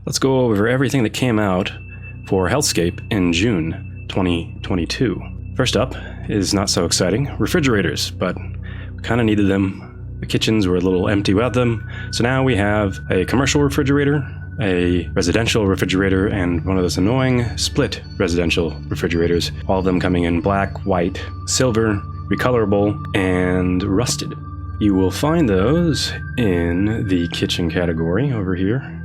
let's go over everything that came out for Hellscape in June 2022. First up is not so exciting, refrigerators, but we kind of needed them. The kitchens were a little empty without them, so now we have a commercial refrigerator, a residential refrigerator, and one of those annoying split residential refrigerators, all of them coming in black, white, silver, recolorable, and rusted. You will find those in the kitchen category over here,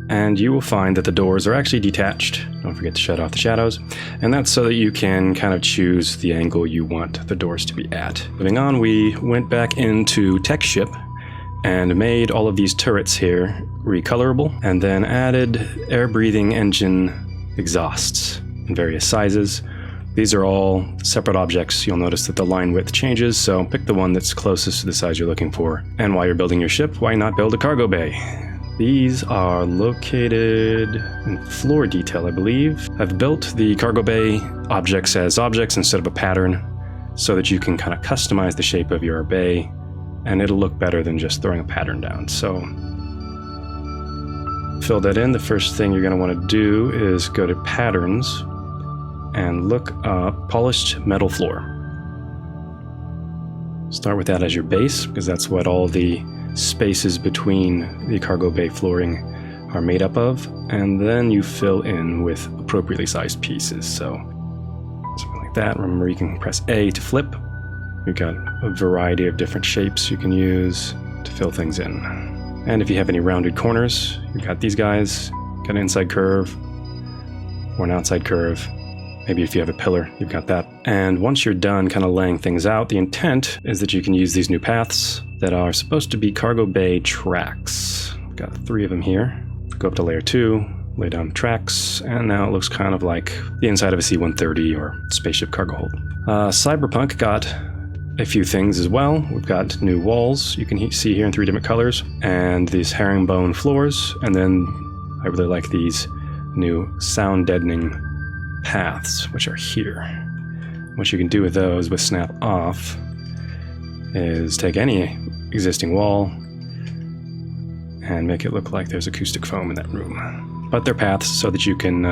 and you will find that the doors are actually detached. Don't forget to shut off the shadows, and that's so that you can kind of choose the angle you want the doors to be at. Moving on, we went back into TechShip and made all of these turrets here recolorable, and then added air-breathing engine exhausts in various sizes. These are all separate objects. You'll notice that the line width changes, so pick the one that's closest to the size you're looking for. And while you're building your ship, why not build a cargo bay? These are located in floor detail, I believe. I've built the cargo bay objects as objects instead of a pattern, so that you can kind of customize the shape of your bay, and it'll look better than just throwing a pattern down. So fill that in. The first thing you're going to want to do is go to Patterns and look up Polished Metal Floor. Start with that as your base, because that's what all the spaces between the cargo bay flooring are made up of, and then you fill in with appropriately sized pieces. So something like that. Remember, you can press A to flip. You've got a variety of different shapes you can use to fill things in. And if you have any rounded corners, you've got these guys, got an inside curve or an outside curve. Maybe if you have a pillar, you've got that. And once you're done kind of laying things out, the intent is that you can use these new paths that are supposed to be cargo bay tracks. Got 3 of them here. Go up to layer 2, lay down tracks, and now it looks kind of like the inside of a C-130 or spaceship cargo hold. Cyberpunk got a few things as well. We've got new walls you can see here in 3 different colors, and these herringbone floors, and then I really like these new sound deadening paths, which are here. What you can do with those with snap off is take any existing wall and make it look like there's acoustic foam in that room. But they're paths so that you can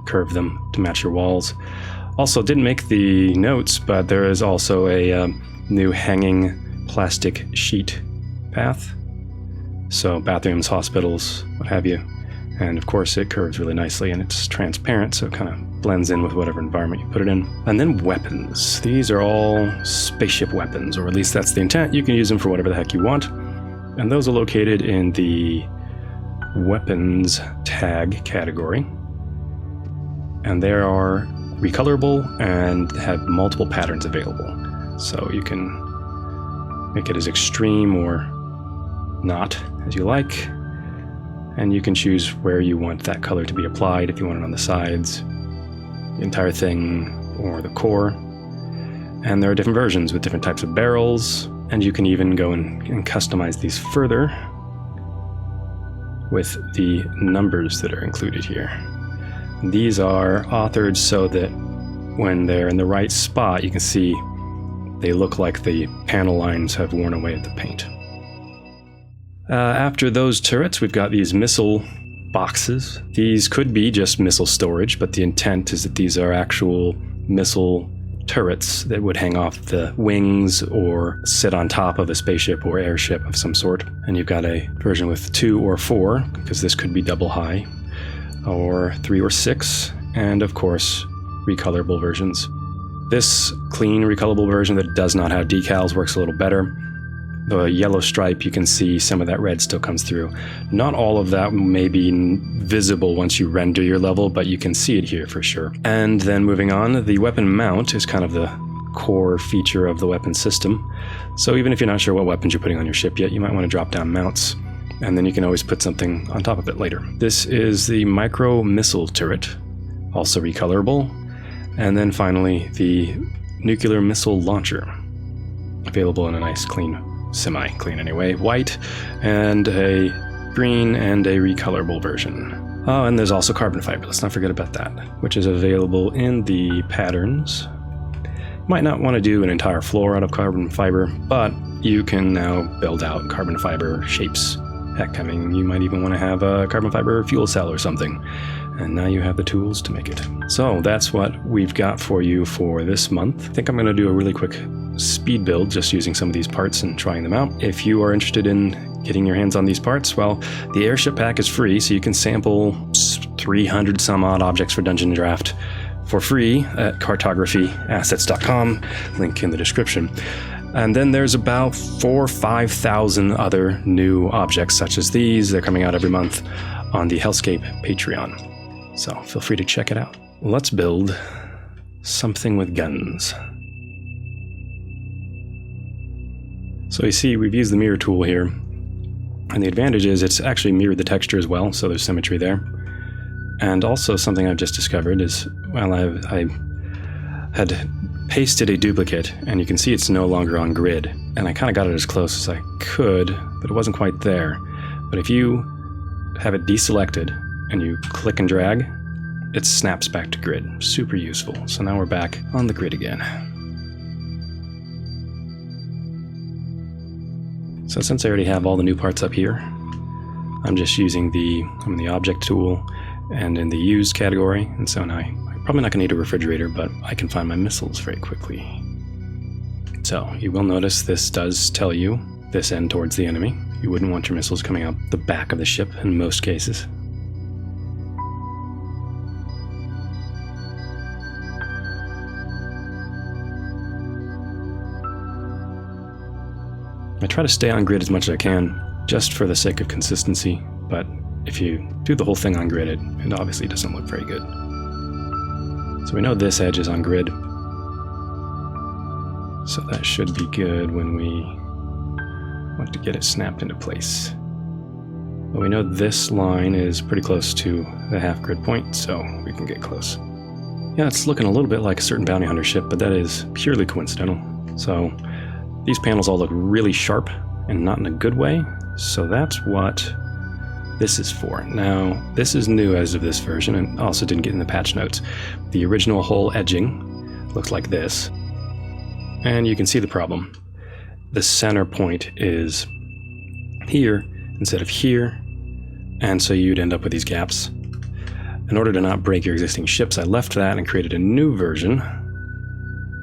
curve them to match your walls. Also, didn't make the notes, but there is also a new hanging plastic sheet path. So bathrooms, hospitals, what have you. And of course it curves really nicely, and it's transparent, so it kind of blends in with whatever environment you put it in. And then weapons. These are all spaceship weapons, or at least that's the intent. You can use them for whatever the heck you want. And those are located in the weapons tag category. And they are recolorable and have multiple patterns available. So you can make it as extreme or not as you like. And you can choose where you want that color to be applied, if you want it on the sides, the entire thing, or the core. And there are different versions with different types of barrels, and you can even go and customize these further with the numbers that are included here. These are authored so that when they're in the right spot, you can see they look like the panel lines have worn away at the paint. After those turrets, we've got these missile boxes. These could be just missile storage, but the intent is that these are actual missile turrets that would hang off the wings or sit on top of a spaceship or airship of some sort. And you've got a version with 2 or 4, because this could be double high, or 3 or 6, and of course, recolorable versions. This clean recolorable version that does not have decals works a little better. The yellow stripe, you can see some of that red still comes through. Not all of that may be visible once you render your level, but you can see it here for sure. And then moving on, the weapon mount is kind of the core feature of the weapon system. So even if you're not sure what weapons you're putting on your ship yet, you might want to drop down mounts, and then you can always put something on top of it later. This is the micro missile turret, also recolorable. And then finally, the nuclear missile launcher, available in a nice clean, semi-clean anyway, white and a green and a recolorable version. Oh, and there's also carbon fiber, let's not forget about that, which is available in the patterns. You might not want to do an entire floor out of carbon fiber, but you can now build out carbon fiber shapes Heck, I mean, you might even want to have a carbon fiber fuel cell or something. And now you have the tools to make it. So that's what we've got for you for this month. I think I'm going to do a really quick speed build just using some of these parts and trying them out. If you are interested in getting your hands on these parts, well, the airship pack is free, so you can sample 300 some odd objects for Dungeondraft for free at cartographyassets.com, link in the description. And then there's about 4,000 or 5,000 other new objects such as these. They're coming out every month on the Hellscape Patreon. So feel free to check it out. Let's build something with guns. So you see, we've used the mirror tool here. And the advantage is it's actually mirrored the texture as well, so there's symmetry there. And also something I've just discovered is, well, I had pasted a duplicate, and you can see it's no longer on grid. And I kind of got it as close as I could, but it wasn't quite there. But if you have it deselected, and you click and drag, it snaps back to grid. Super useful. So now we're back on the grid again. So since I already have all the new parts up here, I'm just using I'm in the object tool and in the used category. And so now I'm probably not going to need a refrigerator, but I can find my missiles very quickly. So you will notice this does tell you this end towards the enemy. You wouldn't want your missiles coming out the back of the ship in most cases. I try to stay on grid as much as I can, just for the sake of consistency, but if you do the whole thing on grid, it obviously doesn't look very good. So we know this edge is on grid, so that should be good when we want to get it snapped into place. But we know this line is pretty close to the half grid point, so we can get close. Yeah, it's looking a little bit like a certain bounty hunter ship, but that is purely coincidental. So these panels all look really sharp and not in a good way, so that's what this is for. Now, this is new as of this version and also didn't get in the patch notes. The original hull edging looks like this, and you can see the problem. The center point is here instead of here, and so you'd end up with these gaps. In order to not break your existing ships, I left that and created a new version.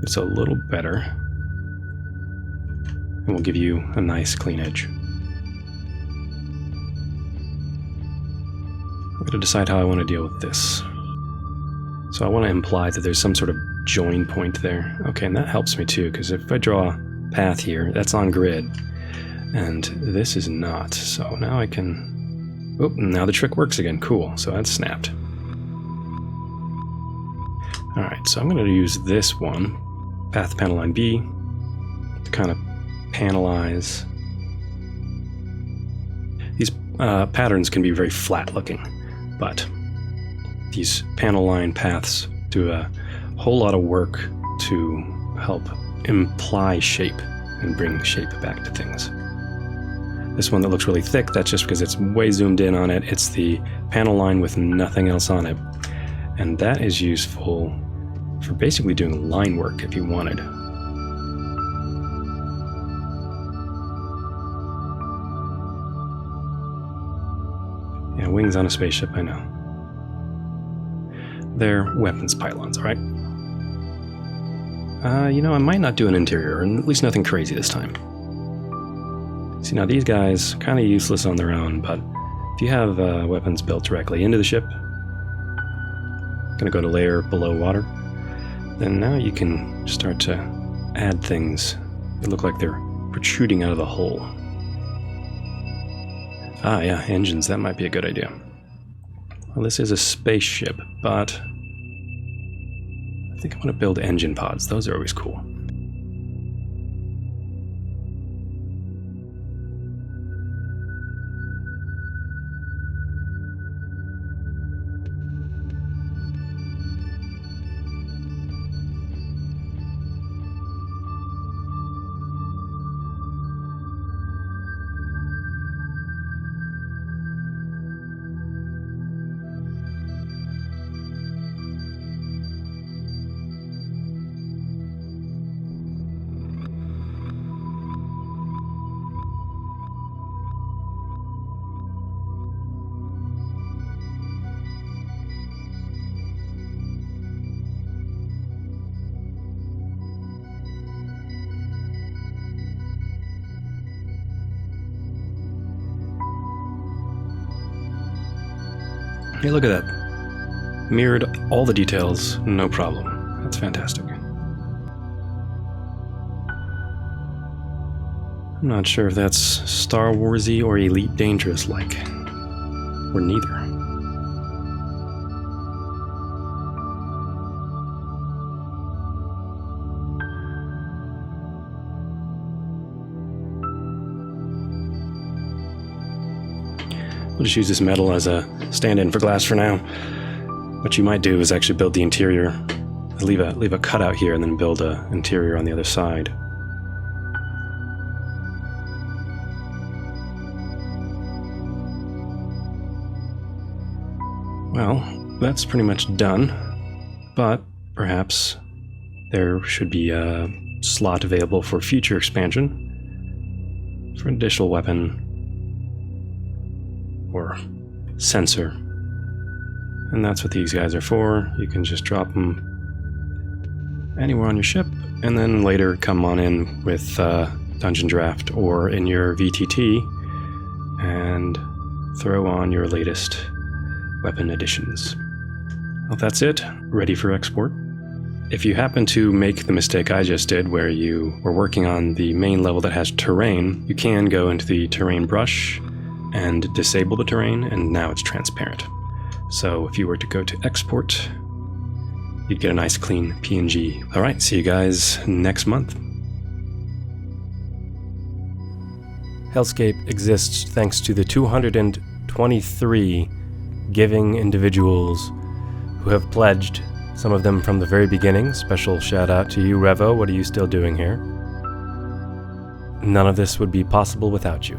It's a little better. And we'll give you a nice clean edge. I'm going to decide how I want to deal with this. So I want to imply that there's some sort of join point there. Okay, and that helps me too, because if I draw a path here, that's on grid, and this is not. So now I can... Oh, now the trick works again. Cool, so that's snapped. Alright, so I'm going to use this one, path panel line B, to kind of panelize. These patterns can be very flat looking, but these panel line paths do a whole lot of work to help imply shape and bring shape back to things. This one that looks really thick, that's just because it's way zoomed in on it. It's the panel line with nothing else on it. And that is useful for basically doing line work if you wanted. Yeah, wings on a spaceship, I know. They're weapons pylons, alright? You know, I might not do an interior, and at least nothing crazy this time. See, now these guys, kind of useless on their own, but if you have weapons built directly into the ship, gonna go to layer below water, then now you can start to add things that look like they're protruding out of the hull. Ah, yeah, engines, that might be a good idea. Well, this is a spaceship, but I think I want to build engine pods. Those are always cool. Hey, look at that. Mirrored all the details, no problem. That's fantastic. I'm not sure if that's Star Warsy or Elite Dangerous like. Or neither. We'll just use this metal as a stand-in for glass for now. What you might do is actually build the interior. Leave a cutout here and then build an interior on the other side. Well, that's pretty much done, but perhaps there should be a slot available for future expansion, for an additional weapon, or sensor. And that's what these guys are for. You can just drop them anywhere on your ship, and then later come on in with Dungeondraft or in your VTT and throw on your latest weapon additions. Well, that's it. Ready for export. If you happen to make the mistake I just did, where you were working on the main level that has terrain, you can go into the terrain brush and disable the terrain, and now it's transparent. So if you were to go to export, you'd get a nice clean PNG. All right, see you guys next month. Hellscape exists thanks to the 223 giving individuals who have pledged, some of them from the very beginning. Special shout out to you, Revo. What are you still doing here? None of this would be possible without you.